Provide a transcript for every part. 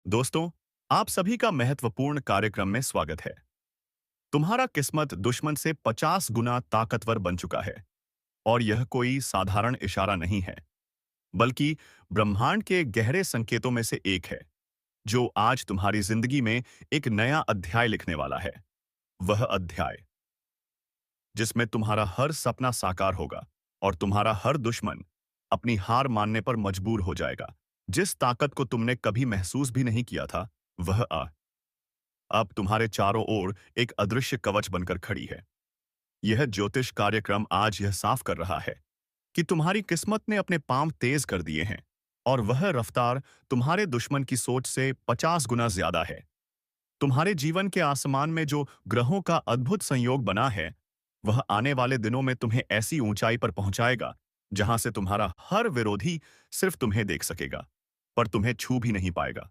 दोस्तों, आप सभी का महत्वपूर्ण कार्यक्रम में स्वागत है। तुम्हारा किस्मत दुश्मन से 50 गुना ताकतवर बन चुका है और यह कोई साधारण इशारा नहीं है, बल्कि ब्रह्मांड के गहरे संकेतों में से एक है, जो आज तुम्हारी जिंदगी में एक नया अध्याय लिखने वाला है। वह अध्याय जिसमें तुम्हारा हर सपना साकार होगा और तुम्हारा हर दुश्मन अपनी हार मानने पर मजबूर हो जाएगा। जिस ताकत को तुमने कभी महसूस भी नहीं किया था, वह अब तुम्हारे चारों ओर एक अदृश्य कवच बनकर खड़ी है। यह ज्योतिष कार्यक्रम आज यह साफ कर रहा है कि तुम्हारी किस्मत ने अपने पांव तेज कर दिए हैं और वह रफ्तार तुम्हारे दुश्मन की सोच से 50 गुना ज्यादा है। तुम्हारे जीवन के आसमान में जो ग्रहों का अद्भुत संयोग बना है, वह आने वाले दिनों में तुम्हें ऐसी ऊंचाई पर पहुंचाएगा जहां से तुम्हारा हर विरोधी सिर्फ तुम्हें देख सकेगा, पर तुम्हें छू भी नहीं पाएगा।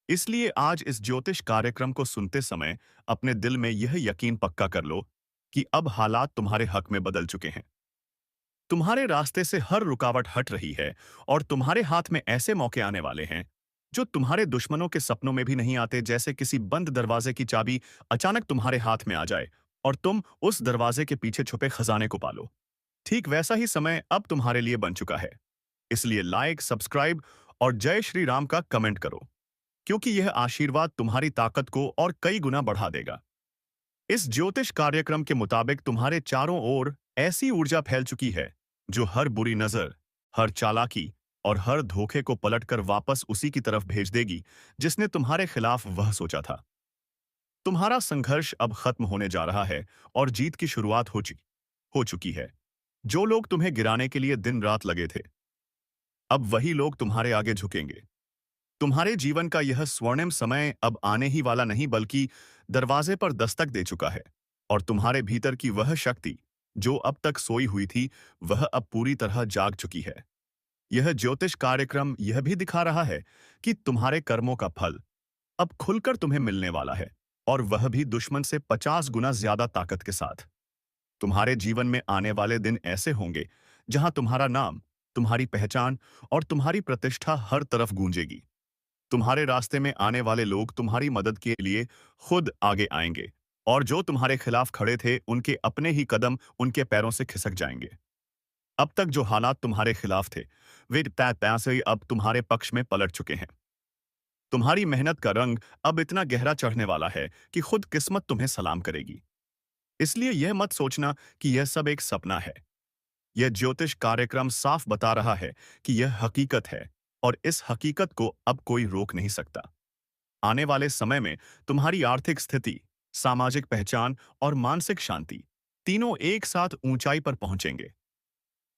इसलिए आज इस ज्योतिष कार्यक्रम को सुनते समय अपने दिल में यह यकीन पक्का कर लो कि अब हालात तुम्हारे हक में बदल चुके हैं। तुम्हारे रास्ते से हर रुकावट हट रही है और तुम्हारे हाथ में ऐसे मौके आने वाले हैं जो तुम्हारे दुश्मनों के सपनों में भी नहीं आते। जैसे किसी बंद दरवाजे की चाबी अचानक तुम्हारे हाथ में आ जाए और तुम उस दरवाजे के पीछे छुपे खजाने को पालो। ठीक वैसा ही समय अब तुम्हारे लिए बन चुका है। इसलिए लाइक, सब्सक्राइब और जय श्री राम का कमेंट करो, क्योंकि यह आशीर्वाद तुम्हारी ताकत को और कई गुना बढ़ा देगा। इस ज्योतिष कार्यक्रम के मुताबिक तुम्हारे चारों ओर ऐसी ऊर्जा फैल चुकी है जो हर बुरी नजर, हर चालाकी और हर धोखे को पलटकर वापस उसी की तरफ भेज देगी जिसने तुम्हारे खिलाफ वह सोचा था। तुम्हारा संघर्ष अब खत्म होने जा रहा है और जीत की शुरुआत हो चुकी है। जो लोग तुम्हें गिराने के लिए दिन रात लगे थे, अब वही लोग तुम्हारे आगे झुकेंगे। तुम्हारे जीवन का यह स्वर्णिम समय अब आने ही वाला नहीं, बल्कि दरवाजे पर दस्तक दे चुका है और तुम्हारे भीतर की वह शक्ति जो अब तक सोई हुई थी, वह अब पूरी तरह जाग चुकी है। यह ज्योतिष कार्यक्रम यह भी दिखा रहा है कि तुम्हारे कर्मों का फल अब खुलकर तुम्हें मिलने वाला है, और वह भी दुश्मन से 50 गुना ज्यादा ताकत के साथ। तुम्हारे जीवन में आने वाले दिन ऐसे होंगे जहां तुम्हारा नाम, तुम्हारी पहचान और तुम्हारी प्रतिष्ठा हर तरफ गूंजेगी। तुम्हारे रास्ते में आने वाले लोग तुम्हारी मदद के लिए खुद आगे आएंगे और जो तुम्हारे खिलाफ खड़े थे, उनके अपने ही कदम उनके पैरों से खिसक जाएंगे। अब तक जो हालात तुम्हारे खिलाफ थे, वे तय से अब तुम्हारे पक्ष में पलट चुके हैं। तुम्हारी मेहनत का रंग अब इतना गहरा चढ़ने वाला है कि खुद किस्मत तुम्हें सलाम करेगी। इसलिए यह मत सोचना कि यह सब एक सपना है। यह ज्योतिष कार्यक्रम साफ बता रहा है कि यह हकीकत है, और इस हकीकत को अब कोई रोक नहीं सकता। आने वाले समय में तुम्हारी आर्थिक स्थिति, सामाजिक पहचान और मानसिक शांति तीनों एक साथ ऊंचाई पर पहुंचेंगे।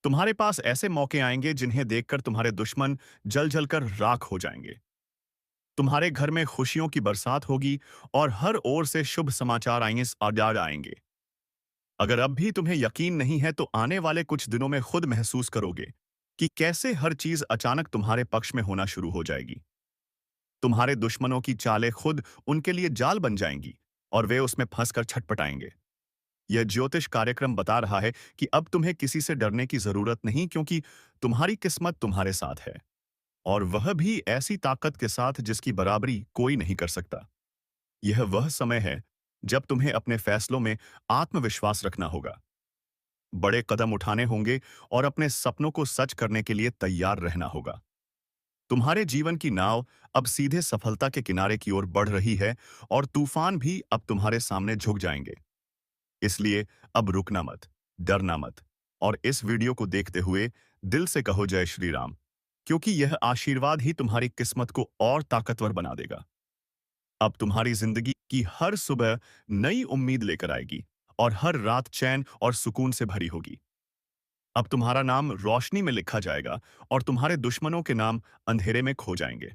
तुम्हारे पास ऐसे मौके आएंगे जिन्हें देखकर तुम्हारे दुश्मन जल जलकर राख हो जाएंगे। तुम्हारे घर में खुशियों की बरसात होगी और हर ओर से शुभ समाचार आएंगे। अगर अब भी तुम्हें यकीन नहीं है, तो आने वाले कुछ दिनों में खुद महसूस करोगे कि कैसे हर चीज अचानक तुम्हारे पक्ष में होना शुरू हो जाएगी। तुम्हारे दुश्मनों की चालें खुद उनके लिए जाल बन जाएंगी और वे उसमें फंसकर छटपटाएंगे। यह ज्योतिष कार्यक्रम बता रहा है कि अब तुम्हें किसी से डरने की जरूरत नहीं, क्योंकि तुम्हारी किस्मत तुम्हारे साथ है, और वह भी ऐसी ताकत के साथ जिसकी बराबरी कोई नहीं कर सकता। यह वह समय है जब तुम्हें अपने फैसलों में आत्मविश्वास रखना होगा, बड़े कदम उठाने होंगे और अपने सपनों को सच करने के लिए तैयार रहना होगा। तुम्हारे जीवन की नाव अब सीधे सफलता के किनारे की ओर बढ़ रही है और तूफान भी अब तुम्हारे सामने झुक जाएंगे। इसलिए अब रुकना मत, डरना मत, और इस वीडियो को देखते हुए दिल से कहो जय श्री राम, क्योंकि यह आशीर्वाद ही तुम्हारी किस्मत को और ताकतवर बना देगा। अब तुम्हारी जिंदगी की हर सुबह नई उम्मीद लेकर आएगी और हर रात चैन और सुकून से भरी होगी। अब तुम्हारा नाम रोशनी में लिखा जाएगा और तुम्हारे दुश्मनों के नाम अंधेरे में खो जाएंगे।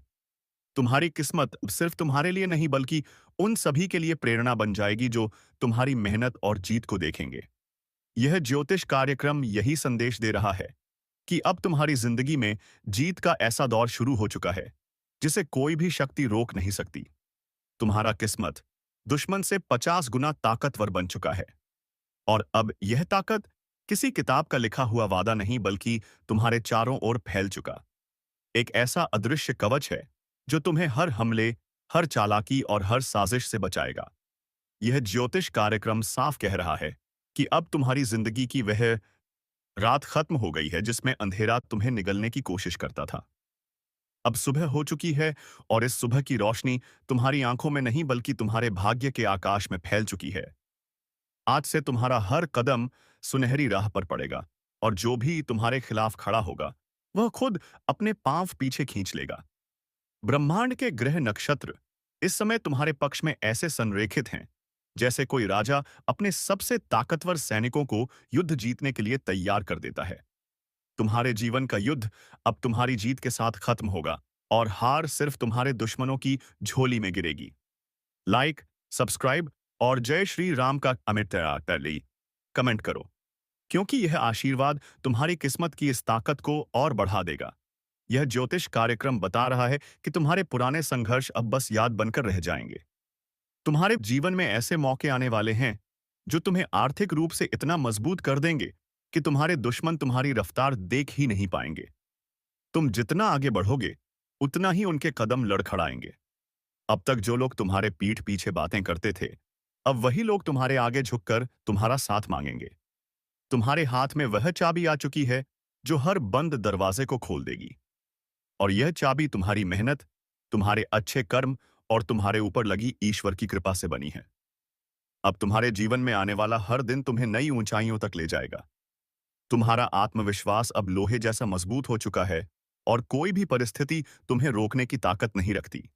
तुम्हारी किस्मत अब सिर्फ तुम्हारे लिए नहीं, बल्कि उन सभी के लिए प्रेरणा बन जाएगी जो तुम्हारी मेहनत और जीत को देखेंगे। यह ज्योतिष कार्यक्रम यही संदेश दे रहा है कि अब तुम्हारी जिंदगी में जीत का ऐसा दौर शुरू हो चुका है जिसे कोई भी शक्ति रोक नहीं सकती। तुम्हारा किस्मत दुश्मन से 50 गुना ताकतवर बन चुका है, और अब यह ताकत किसी किताब का लिखा हुआ वादा नहीं, बल्कि तुम्हारे चारों ओर फैल चुका एक ऐसा अदृश्य कवच है जो तुम्हें हर हमले, हर चालाकी और हर साजिश से बचाएगा। यह ज्योतिष कार्यक्रम साफ कह रहा है कि अब तुम्हारी जिंदगी की वह रात खत्म हो गई है जिसमें अंधेरा तुम्हें निगलने की कोशिश करता था। अब सुबह हो चुकी है और इस सुबह की रोशनी तुम्हारी आंखों में नहीं बल्कि तुम्हारे भाग्य के आकाश में फैल चुकी है। आज से तुम्हारा हर कदम सुनहरी राह पर पड़ेगा और जो भी तुम्हारे खिलाफ खड़ा होगा वह खुद अपने पांव पीछे खींच लेगा। ब्रह्मांड के ग्रह नक्षत्र इस समय तुम्हारे पक्ष में ऐसे संरेखित हैं जैसे कोई राजा अपने सबसे ताकतवर सैनिकों को युद्ध जीतने के लिए तैयार कर देता है। तुम्हारे जीवन का युद्ध अब तुम्हारी जीत के साथ खत्म होगा और हार सिर्फ तुम्हारे दुश्मनों की झोली में गिरेगी। लाइक, सब्सक्राइब और जय श्री राम का अमिट कमेंट करो, क्योंकि यह आशीर्वाद तुम्हारी किस्मत की इस ताकत को और बढ़ा देगा। यह ज्योतिष कार्यक्रम बता रहा है कि तुम्हारे पुराने संघर्ष अब बस याद बनकर रह जाएंगे। तुम्हारे जीवन में ऐसे मौके आने वाले हैं जो तुम्हें आर्थिक रूप से इतना मजबूत कर देंगे कि तुम्हारे दुश्मन तुम्हारी रफ्तार देख ही नहीं पाएंगे। तुम जितना आगे बढ़ोगे उतना ही उनके कदम लड़खड़ाएंगे। अब तक जो लोग तुम्हारे पीठ पीछे बातें करते थे, अब वही लोग तुम्हारे आगे झुककर तुम्हारा साथ मांगेंगे। तुम्हारे हाथ में वह चाबी आ चुकी है जो हर बंद दरवाजे को खोल देगी। और यह चाबी तुम्हारी मेहनत, तुम्हारे अच्छे कर्म और तुम्हारे ऊपर लगी ईश्वर की कृपा से बनी है। अब तुम्हारे जीवन में आने वाला हर दिन तुम्हें नई ऊंचाइयों तक ले जाएगा। तुम्हारा आत्मविश्वास अब लोहे जैसा मजबूत हो चुका है और कोई भी परिस्थिति तुम्हें रोकने की ताकत नहीं रखती।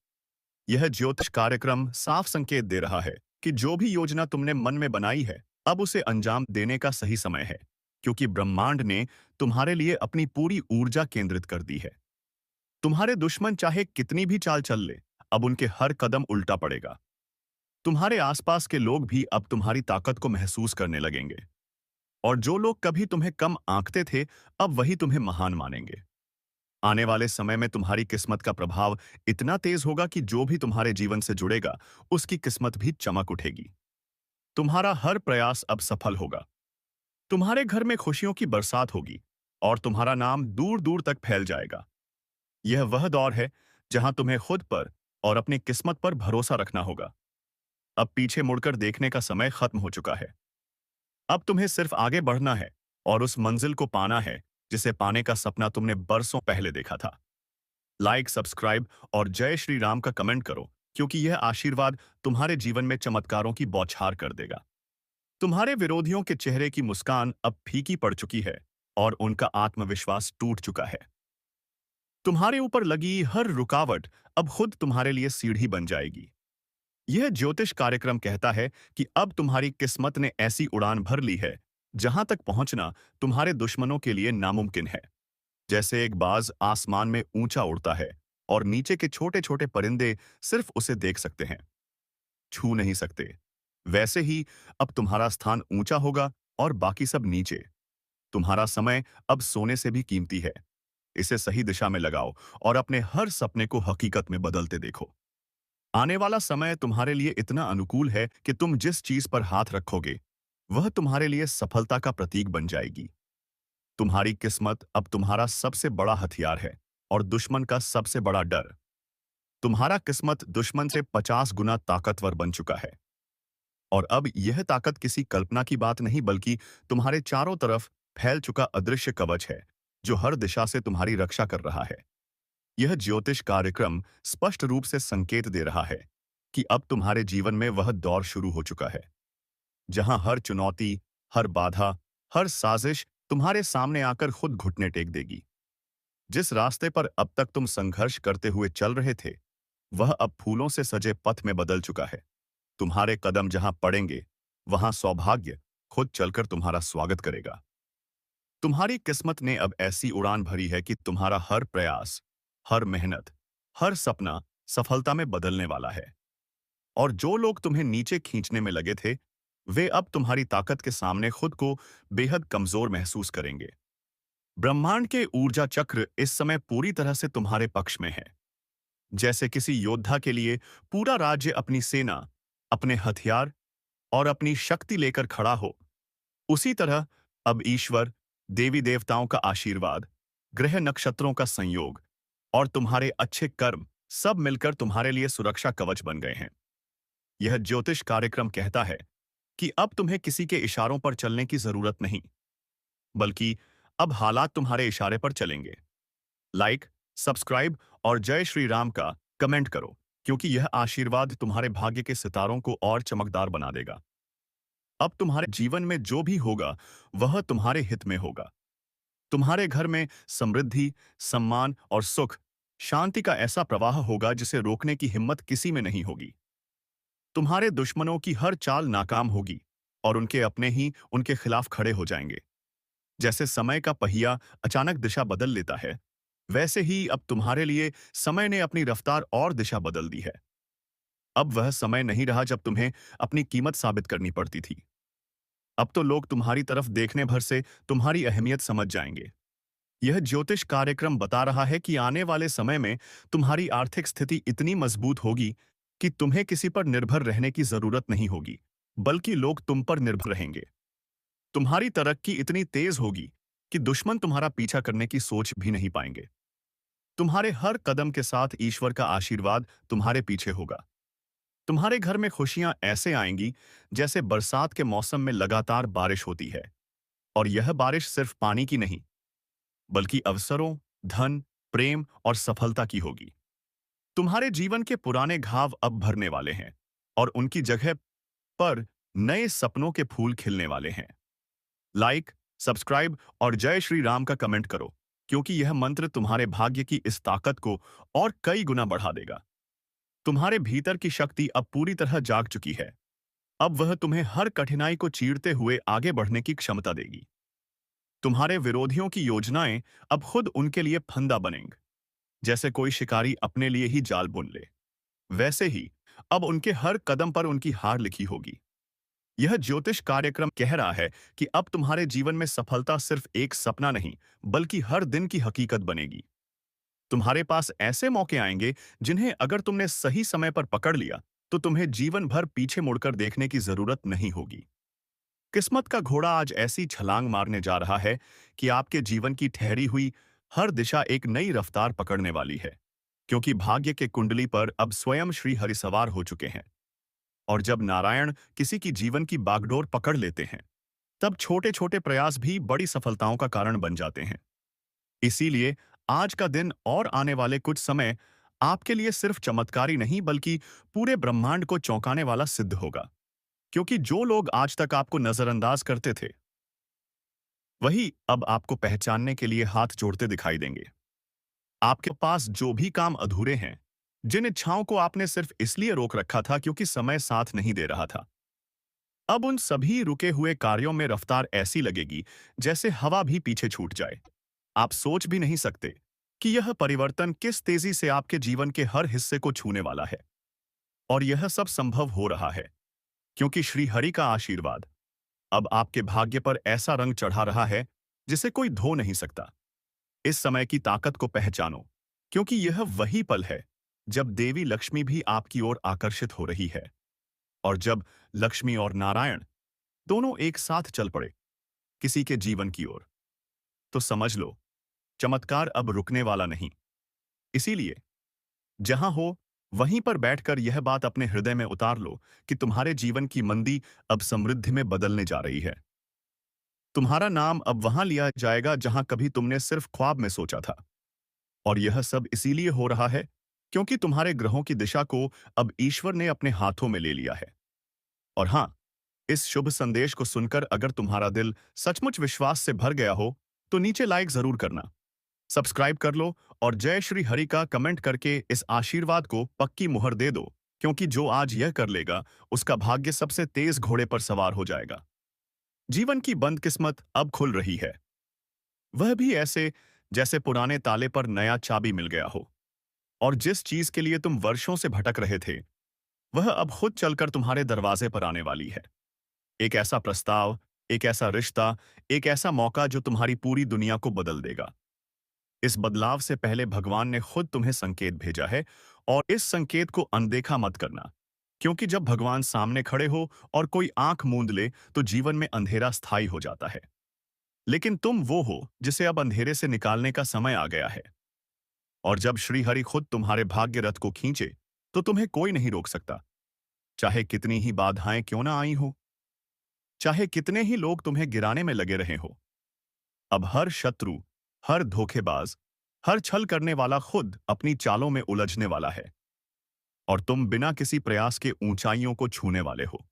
यह ज्योतिष कार्यक्रम साफ संकेत दे रहा है कि जो भी योजना तुमने मन में बनाई है, अब उसे अंजाम देने का सही समय है, क्योंकि ब्रह्मांड ने तुम्हारे लिए अपनी पूरी ऊर्जा केंद्रित कर दी है। तुम्हारे दुश्मन चाहे कितनी भी चाल चल ले, अब उनके हर कदम उल्टा पड़ेगा। तुम्हारे आसपास के लोग भी अब तुम्हारी ताकत को महसूस करने लगेंगे और जो लोग कभी तुम्हें कम आंकते थे, अब वही तुम्हें महान मानेंगे। आने वाले समय में तुम्हारी किस्मत का प्रभाव इतना तेज होगा कि जो भी तुम्हारे जीवन से जुड़ेगा, उसकी किस्मत भी चमक उठेगी। तुम्हारा हर प्रयास अब सफल होगा। तुम्हारे घर में खुशियों की बरसात होगी और तुम्हारा नाम दूर दूर तक फैल जाएगा। यह वह दौर है जहां तुम्हें खुद पर और अपनी किस्मत पर भरोसा रखना होगा। अब पीछे मुड़कर देखने का समय खत्म हो चुका है। अब तुम्हें सिर्फ आगे बढ़ना है और उस मंजिल को पाना है जिसे पाने का सपना तुमने बरसों पहले देखा था। लाइक, सब्सक्राइब और जय श्री राम का कमेंट करो, क्योंकि यह आशीर्वाद तुम्हारे जीवन में चमत्कारों की बौछार कर देगा। तुम्हारे विरोधियों के चेहरे की मुस्कान अब फीकी पड़ चुकी है और उनका आत्मविश्वास टूट चुका है। तुम्हारे ऊपर लगी हर रुकावट अब खुद तुम्हारे लिए सीढ़ी बन जाएगी। यह ज्योतिष कार्यक्रम कहता है कि अब तुम्हारी किस्मत ने ऐसी उड़ान भर ली है जहां तक पहुंचना तुम्हारे दुश्मनों के लिए नामुमकिन है। जैसे एक बाज आसमान में ऊंचा उड़ता है और नीचे के छोटे छोटे परिंदे सिर्फ उसे देख सकते हैं, छू नहीं सकते, वैसे ही अब तुम्हारा स्थान ऊंचा होगा और बाकी सब नीचे। तुम्हारा समय अब सोने से भी कीमती है। इसे सही दिशा में लगाओ और अपने हर सपने को हकीकत में बदलते देखो। आने वाला समय तुम्हारे लिए इतना अनुकूल है कि तुम जिस चीज पर हाथ रखोगे वह तुम्हारे लिए सफलता का प्रतीक बन जाएगी। तुम्हारी किस्मत अब तुम्हारा सबसे बड़ा हथियार है और दुश्मन का सबसे बड़ा डर। तुम्हारा किस्मत दुश्मन से 50 गुना ताकतवर बन चुका है और अब यह ताकत किसी कल्पना की बात नहीं बल्कि तुम्हारे चारों तरफ फैल चुका अदृश्य कवच है जो हर दिशा से तुम्हारी रक्षा कर रहा है। यह ज्योतिष कार्यक्रम स्पष्ट रूप से संकेत दे रहा है कि अब तुम्हारे जीवन में वह दौर शुरू हो चुका है जहां हर चुनौती, हर बाधा, हर साजिश तुम्हारे सामने आकर खुद घुटने टेक देगी। जिस रास्ते पर अब तक तुम संघर्ष करते हुए चल रहे थे, वह अब फूलों से सजे पथ में बदल चुका है। तुम्हारे कदम जहां पड़ेंगे, वहां सौभाग्य खुद चलकर तुम्हारा स्वागत करेगा। तुम्हारी किस्मत ने अब ऐसी उड़ान भरी है कि तुम्हारा हर प्रयास, हर मेहनत, हर सपना सफलता में बदलने वाला है। और जो लोग तुम्हें नीचे खींचने में लगे थे, वे अब तुम्हारी ताकत के सामने खुद को बेहद कमजोर महसूस करेंगे। ब्रह्मांड के ऊर्जा चक्र इस समय पूरी तरह से तुम्हारे पक्ष में है। जैसे किसी योद्धा के लिए पूरा राज्य अपनी सेना, अपने हथियार और अपनी शक्ति लेकर खड़ा हो, उसी तरह अब ईश्वर, देवी देवताओं का आशीर्वाद, ग्रह नक्षत्रों का संयोग और तुम्हारे अच्छे कर्म सब मिलकर तुम्हारे लिए सुरक्षा कवच बन गए हैं। यह ज्योतिष कार्यक्रम कहता है कि अब तुम्हें किसी के इशारों पर चलने की जरूरत नहीं, बल्कि अब हालात तुम्हारे इशारे पर चलेंगे। लाइक, सब्सक्राइब और जय श्री राम का कमेंट करो, क्योंकि यह आशीर्वाद तुम्हारे भाग्य के सितारों को और चमकदार बना देगा। अब तुम्हारे जीवन में जो भी होगा, वह तुम्हारे हित में होगा। तुम्हारे घर में समृद्धि, सम्मान और सुख, शांति का ऐसा प्रवाह होगा जिसे रोकने की हिम्मत किसी में नहीं होगी। तुम्हारे दुश्मनों की हर चाल नाकाम होगी और उनके अपने ही उनके खिलाफ खड़े हो जाएंगे। जैसे समय का पहिया अचानक दिशा बदल लेता है, वैसे ही अब तुम्हारे लिए समय ने अपनी रफ्तार और दिशा बदल दी है। अब वह समय नहीं रहा जब तुम्हें अपनी कीमत साबित करनी पड़ती थी। अब तो लोग तुम्हारी तरफ देखने भर से तुम्हारी अहमियत समझ जाएंगे। यह ज्योतिष कार्यक्रम बता रहा है कि आने वाले समय में तुम्हारी आर्थिक स्थिति इतनी मजबूत होगी कि तुम्हें किसी पर निर्भर रहने की जरूरत नहीं होगी, बल्कि लोग तुम पर निर्भर रहेंगे। तुम्हारी तरक्की इतनी तेज होगी कि दुश्मन तुम्हारा पीछा करने की सोच भी नहीं पाएंगे। तुम्हारे हर कदम के साथ ईश्वर का आशीर्वाद तुम्हारे पीछे होगा। तुम्हारे घर में खुशियां ऐसे आएंगी जैसे बरसात के मौसम में लगातार बारिश होती है। और यह बारिश सिर्फ पानी की नहीं, बल्कि अवसरों, धन, प्रेम और सफलता की होगी। तुम्हारे जीवन के पुराने घाव अब भरने वाले हैं और उनकी जगह पर नए सपनों के फूल खिलने वाले हैं। लाइक, सब्सक्राइब और जय श्री राम का कमेंट करो, क्योंकि यह मंत्र तुम्हारे भाग्य की इस ताकत को और कई गुना बढ़ा देगा। तुम्हारे भीतर की शक्ति अब पूरी तरह जाग चुकी है। अब वह तुम्हें हर कठिनाई को चीरते हुए आगे बढ़ने की क्षमता देगी। तुम्हारे विरोधियों की योजनाएं अब खुद उनके लिए फंदा बनेंगी। जैसे कोई शिकारी अपने लिए ही जाल बुन ले, वैसे ही अब उनके हर कदम पर उनकी हार लिखी होगी। यह ज्योतिष कार्यक्रम कह रहा है कि अब तुम्हारे जीवन में सफलता सिर्फ एक सपना नहीं, बल्कि हर दिन की हकीकत बनेगी। तुम्हारे पास ऐसे मौके आएंगे जिन्हें अगर तुमने सही समय पर पकड़ लिया, तो तुम्हें जीवन भर पीछे मुड़कर देखने की जरूरत नहीं होगी। किस्मत का घोड़ा आज ऐसी छलांग मारने जा रहा है कि आपके जीवन की ठहरी हुई हर दिशा एक नई रफ्तार पकड़ने वाली है, क्योंकि भाग्य के कुंडली पर अब स्वयं श्री हरि सवार हो चुके हैं। और जब नारायण किसी की जीवन की बागडोर पकड़ लेते हैं, तब छोटे छोटे प्रयास भी बड़ी सफलताओं का कारण बन जाते हैं। इसीलिए आज का दिन और आने वाले कुछ समय आपके लिए सिर्फ चमत्कारी नहीं, बल्कि पूरे ब्रह्मांड को चौंकाने वाला सिद्ध होगा। क्योंकि जो लोग आज तक आपको नजरअंदाज करते थे, वही अब आपको पहचानने के लिए हाथ जोड़ते दिखाई देंगे। आपके पास जो भी काम अधूरे हैं, जिन इच्छाओं को आपने सिर्फ इसलिए रोक रखा था क्योंकि समय साथ नहीं दे रहा था, अब उन सभी रुके हुए कार्यों में रफ्तार ऐसी लगेगी जैसे हवा भी पीछे छूट जाए। आप सोच भी नहीं सकते कि यह परिवर्तन किस तेजी से आपके जीवन के हर हिस्से को छूने वाला है। और यह सब संभव हो रहा है क्योंकि श्री हरि का आशीर्वाद अब आपके भाग्य पर ऐसा रंग चढ़ा रहा है जिसे कोई धो नहीं सकता। इस समय की ताकत को पहचानो, क्योंकि यह वही पल है जब देवी लक्ष्मी भी आपकी ओर आकर्षित हो रही है। और जब लक्ष्मी और नारायण दोनों एक साथ चल पड़े किसी के जीवन की ओर, तो समझ लो चमत्कार अब रुकने वाला नहीं। इसीलिए जहां हो वहीं पर बैठकर यह बात अपने हृदय में उतार लो कि तुम्हारे जीवन की मंदी अब समृद्धि में बदलने जा रही है। तुम्हारा नाम अब वहां लिया जाएगा जहां कभी तुमने सिर्फ ख्वाब में सोचा था। और यह सब इसीलिए हो रहा है क्योंकि तुम्हारे ग्रहों की दिशा को अब ईश्वर ने अपने हाथों में ले लिया है। और हां, इस शुभ संदेश को सुनकर अगर तुम्हारा दिल सचमुच विश्वास से भर गया हो, तो नीचे लाइक जरूर करना, सब्सक्राइब कर लो और जय श्री हरि का कमेंट करके इस आशीर्वाद को पक्की मुहर दे दो, क्योंकि जो आज यह कर लेगा उसका भाग्य सबसे तेज घोड़े पर सवार हो जाएगा। जीवन की बंद किस्मत अब खुल रही है, वह भी ऐसे जैसे पुराने ताले पर नया चाबी मिल गया हो। और जिस चीज के लिए तुम वर्षों से भटक रहे थे, वह अब खुद चलकर तुम्हारे दरवाजे पर आने वाली है। एक ऐसा प्रस्ताव, एक ऐसा रिश्ता, एक ऐसा मौका जो तुम्हारी पूरी दुनिया को बदल देगा। इस बदलाव से पहले भगवान ने खुद तुम्हें संकेत भेजा है, और इस संकेत को अनदेखा मत करना, क्योंकि जब भगवान सामने खड़े हो और कोई आंख मूंद ले तो जीवन में अंधेरा स्थायी हो जाता है। लेकिन तुम वो हो जिसे अब अंधेरे से निकालने का समय आ गया है। और जब श्रीहरि खुद तुम्हारे भाग्य रथ को खींचे तो तुम्हें कोई नहीं रोक सकता, चाहे कितनी ही बाधाएं क्यों ना आई हो, चाहे कितने ही लोग तुम्हें गिराने में लगे रहे हो। अब हर शत्रु, हर धोखेबाज, हर छल करने वाला खुद अपनी चालों में उलझने वाला है, और तुम बिना किसी प्रयास के ऊंचाइयों को छूने वाले हो।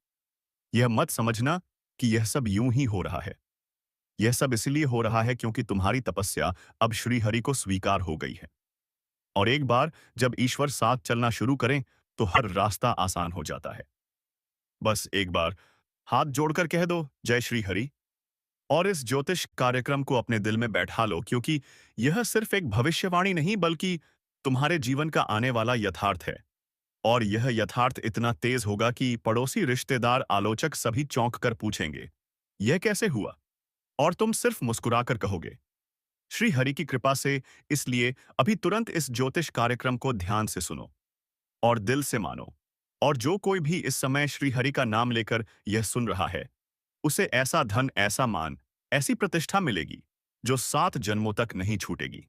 यह मत समझना कि यह सब यूं ही हो रहा है। यह सब इसलिए हो रहा है क्योंकि तुम्हारी तपस्या अब श्रीहरि को स्वीकार हो गई है। और एक बार जब ईश्वर साथ चलना शुरू करें तो हर रास्ता आसान हो जाता है। बस एक बार हाथ जोड़कर कह दो जय श्री हरि, और इस ज्योतिष कार्यक्रम को अपने दिल में बैठा लो, क्योंकि यह सिर्फ एक भविष्यवाणी नहीं बल्कि तुम्हारे जीवन का आने वाला यथार्थ है। और यह यथार्थ इतना तेज होगा कि पड़ोसी, रिश्तेदार, आलोचक सभी चौंक कर पूछेंगे, यह कैसे हुआ? और तुम सिर्फ मुस्कुराकर कहोगे, श्री हरि की कृपा से। इसलिए अभी तुरंत इस ज्योतिष कार्यक्रम को ध्यान से सुनो और दिल से मानो। और जो कोई भी इस समय श्री हरि का नाम लेकर यह सुन रहा है, उसे ऐसा धन, ऐसा मान, ऐसी प्रतिष्ठा मिलेगी जो 7 जन्मों तक नहीं छूटेगी।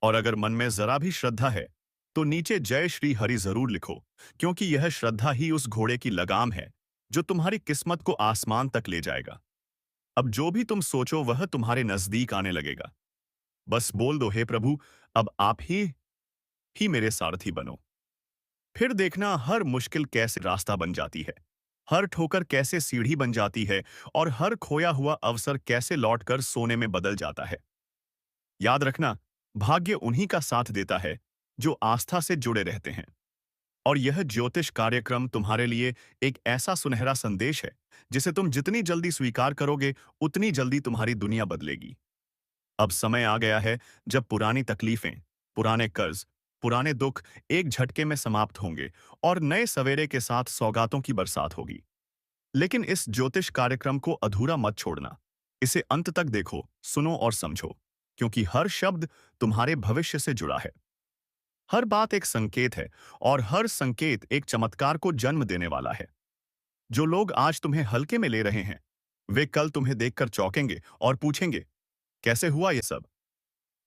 और अगर मन में जरा भी श्रद्धा है तो नीचे जय श्री हरि जरूर लिखो, क्योंकि यह श्रद्धा ही उस घोड़े की लगाम है जो तुम्हारी किस्मत को आसमान तक ले जाएगा। अब जो भी तुम सोचो वह तुम्हारे नजदीक आने लगेगा। बस बोल दो, हे प्रभु, अब आप ही मेरे सारथी बनो। फिर देखना हर मुश्किल कैसे रास्ता बन जाती है, हर ठोकर कैसे सीढ़ी बन जाती है, और हर खोया हुआ अवसर कैसे लौटकर सोने में बदल जाता है। याद रखना, भाग्य उन्हीं का साथ देता है जो आस्था से जुड़े रहते हैं। और यह ज्योतिष कार्यक्रम तुम्हारे लिए एक ऐसा सुनहरा संदेश है जिसे तुम जितनी जल्दी स्वीकार करोगे उतनी जल्दी तुम्हारी दुनिया बदलेगी। अब समय आ गया है जब पुरानी तकलीफें, पुराने कर्ज, पुराने दुख एक झटके में समाप्त होंगे और नए सवेरे के साथ सौगातों की बरसात होगी। लेकिन इस ज्योतिष कार्यक्रम को अधूरा मत छोड़ना। इसे अंत तक देखो, सुनो और समझो, क्योंकि हर शब्द तुम्हारे भविष्य से जुड़ा है। हर बात एक संकेत है, और हर संकेत एक चमत्कार को जन्म देने वाला है। जो लोग आज तुम्हें हल्के में ले रहे हैं, वे कल तुम्हें देखकर चौंकेंगे और पूछेंगे, कैसे हुआ यह सब?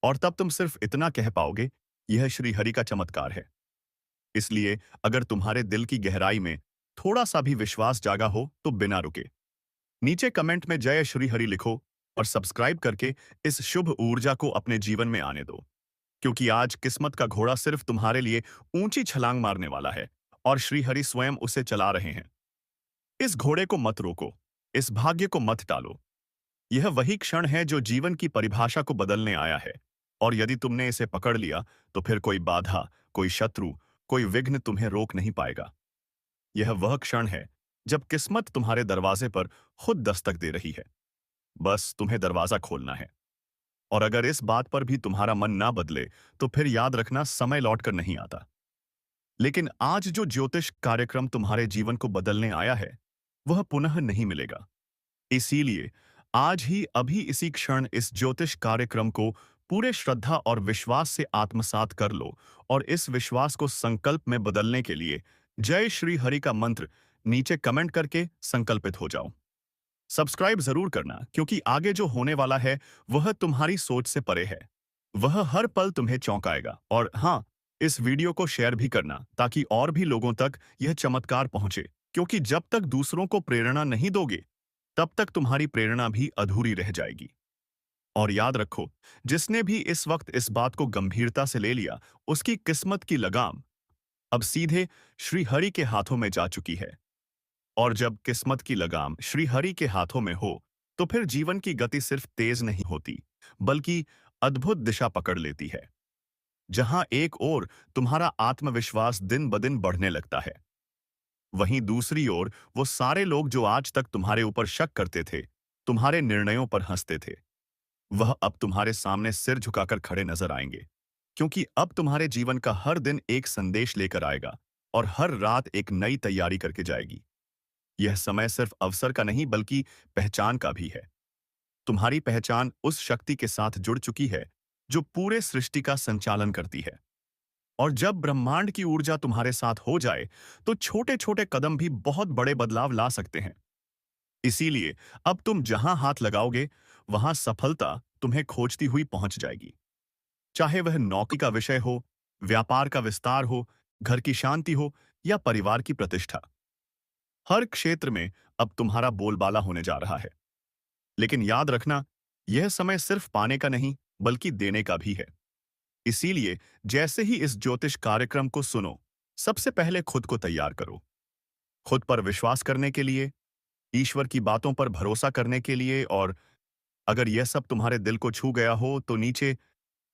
और तब तुम सिर्फ इतना कह पाओगे, यह श्री हरि का चमत्कार है। इसलिए अगर तुम्हारे दिल की गहराई में थोड़ा सा भी विश्वास जागा हो तो बिना रुके नीचे कमेंट में जय श्री हरि लिखो, और सब्सक्राइब करके इस शुभ ऊर्जा को अपने जीवन में आने दो। क्योंकि आज किस्मत का घोड़ा सिर्फ तुम्हारे लिए ऊंची छलांग मारने वाला है, और श्री हरि स्वयं उसे चला रहे हैं। इस घोड़े को मत रोको, इस भाग्य को मत टालो। यह वही क्षण है जो जीवन की परिभाषा को बदलने आया है। और यदि तुमने इसे पकड़ लिया तो फिर कोई बाधा, कोई शत्रु, कोई विघ्न तुम्हें रोक नहीं पाएगा। यह वह क्षण है जब किस्मत तुम्हारे दरवाजे पर खुद दस्तक दे रही है। बस तुम्हें दरवाजा खोलना है। और अगर इस बात पर भी तुम्हारा मन ना बदले तो फिर याद रखना, समय लौटकर नहीं आता। लेकिन आज जो ज्योतिष कार्यक्रम तुम्हारे जीवन को बदलने आया है, वह पुनः नहीं मिलेगा। इसीलिए आज ही, अभी, इसी क्षण इस ज्योतिष कार्यक्रम को पूरे श्रद्धा और विश्वास से आत्मसात कर लो, और इस विश्वास को संकल्प में बदलने के लिए जय श्री हरि का मंत्र नीचे कमेंट करके संकल्पित हो जाओ। सब्सक्राइब जरूर करना, क्योंकि आगे जो होने वाला है वह तुम्हारी सोच से परे है। वह हर पल तुम्हें चौंकाएगा। और हाँ, इस वीडियो को शेयर भी करना ताकि और भी लोगों तक यह चमत्कार पहुंचे, क्योंकि जब तक दूसरों को प्रेरणा नहीं दोगे तब तक तुम्हारी प्रेरणा भी अधूरी रह जाएगी। और याद रखो, जिसने भी इस वक्त इस बात को गंभीरता से ले लिया, उसकी किस्मत की लगाम अब सीधे श्री हरि के हाथों में जा चुकी है। और जब किस्मत की लगाम श्री हरि के हाथों में हो तो फिर जीवन की गति सिर्फ तेज नहीं होती, बल्कि अद्भुत दिशा पकड़ लेती है। जहां एक ओर तुम्हारा आत्मविश्वास दिन ब दिन बढ़ने लगता है, वहीं दूसरी ओर वो सारे लोग जो आज तक तुम्हारे ऊपर शक करते थे, तुम्हारे निर्णयों पर हंसते थे, वह अब तुम्हारे सामने सिर झुकाकर खड़े नजर आएंगे। क्योंकि अब तुम्हारे जीवन का हर दिन एक संदेश लेकर आएगा, और हर रात एक नई तैयारी करके जाएगी। यह समय सिर्फ अवसर का नहीं बल्कि पहचान का भी है। तुम्हारी पहचान उस शक्ति के साथ जुड़ चुकी है जो पूरे सृष्टि का संचालन करती है। और जब ब्रह्मांड की ऊर्जा तुम्हारे साथ हो जाए तो छोटे छोटे कदम भी बहुत बड़े बदलाव ला सकते हैं। इसीलिए अब तुम जहां हाथ लगाओगे वहां सफलता तुम्हें खोजती हुई पहुंच जाएगी। चाहे वह नौकरी का विषय हो, व्यापार का विस्तार हो, घर की शांति हो या परिवार की प्रतिष्ठा। हर क्षेत्र में अब तुम्हारा बोलबाला होने जा रहा है। लेकिन याद रखना, यह समय सिर्फ पाने का नहीं, बल्कि देने का भी है। इसीलिए जैसे ही इस ज्योतिष कार्यक्रम को सुनो, सबसे पहले खुद को तैयार करो। खुद पर विश्वास करने के लिए, ईश्वर की बातों पर भरोसा करने के लिए, और अगर यह सब तुम्हारे दिल को छू गया हो तो नीचे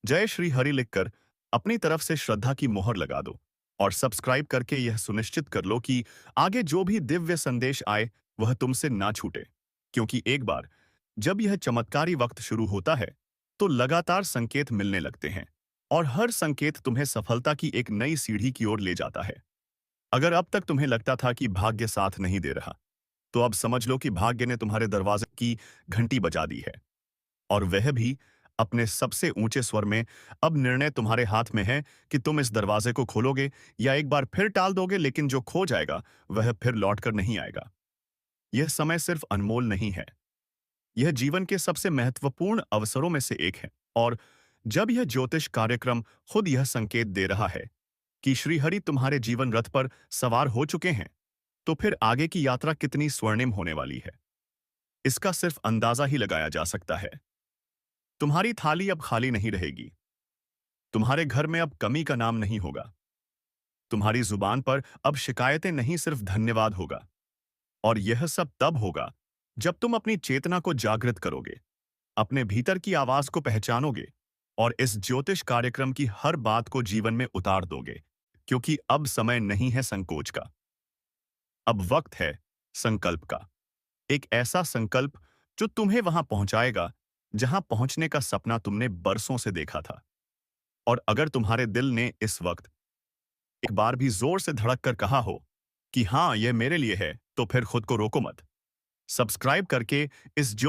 जय श्री हरि लिखकर अपनी तरफ से श्रद्धा की मोहर लगा दो। और सब्सक्राइब करके यह सुनिश्चित कर लो कि आगे जो भी दिव्य संदेश आए वह तुमसे ना छूटे। क्योंकि एक बार जब यह चमत्कारी वक्त शुरू होता है तो लगातार संकेत मिलने लगते हैं, और हर संकेत तुम्हें सफलता की एक नई सीढ़ी की ओर ले जाता है। अगर अब तक तुम्हें लगता था कि भाग्य साथ नहीं दे रहा, तो अब समझ लो कि भाग्य ने तुम्हारे दरवाजे की घंटी बजा दी है, और वह भी अपने सबसे ऊंचे स्वर में। अब निर्णय तुम्हारे हाथ में है कि तुम इस दरवाजे को खोलोगे या एक बार फिर टाल दोगे, लेकिन जो खो जाएगा वह फिर लौटकर नहीं आएगा। यह समय सिर्फ अनमोल नहीं है, यह जीवन के सबसे महत्वपूर्ण अवसरों में से एक है। और जब यह ज्योतिष कार्यक्रम खुद यह संकेत दे रहा है कि श्रीहरि तुम्हारे जीवन रथ पर सवार हो चुके हैं, तो फिर आगे की यात्रा कितनी स्वर्णिम होने वाली है, इसका सिर्फ अंदाजा ही लगाया जा सकता है। तुम्हारी थाली अब खाली नहीं रहेगी, तुम्हारे घर में अब कमी का नाम नहीं होगा, तुम्हारी जुबान पर अब शिकायतें नहीं, सिर्फ धन्यवाद होगा। और यह सब तब होगा जब तुम अपनी चेतना को जागृत करोगे, अपने भीतर की आवाज को पहचानोगे, और इस ज्योतिष कार्यक्रम की हर बात को जीवन में उतार दोगे। क्योंकि अब समय नहीं है संकोच का, अब वक्त है संकल्प का। एक ऐसा संकल्प जो तुम्हें वहां पहुंचाएगा जहां पहुंचने का सपना तुमने बरसों से देखा था। और अगर तुम्हारे दिल ने इस वक्त एक बार भी जोर से धड़क कर कहा हो कि हाँ, यह मेरे लिए है, तो फिर खुद को रोको मत। सब्सक्राइब करके इस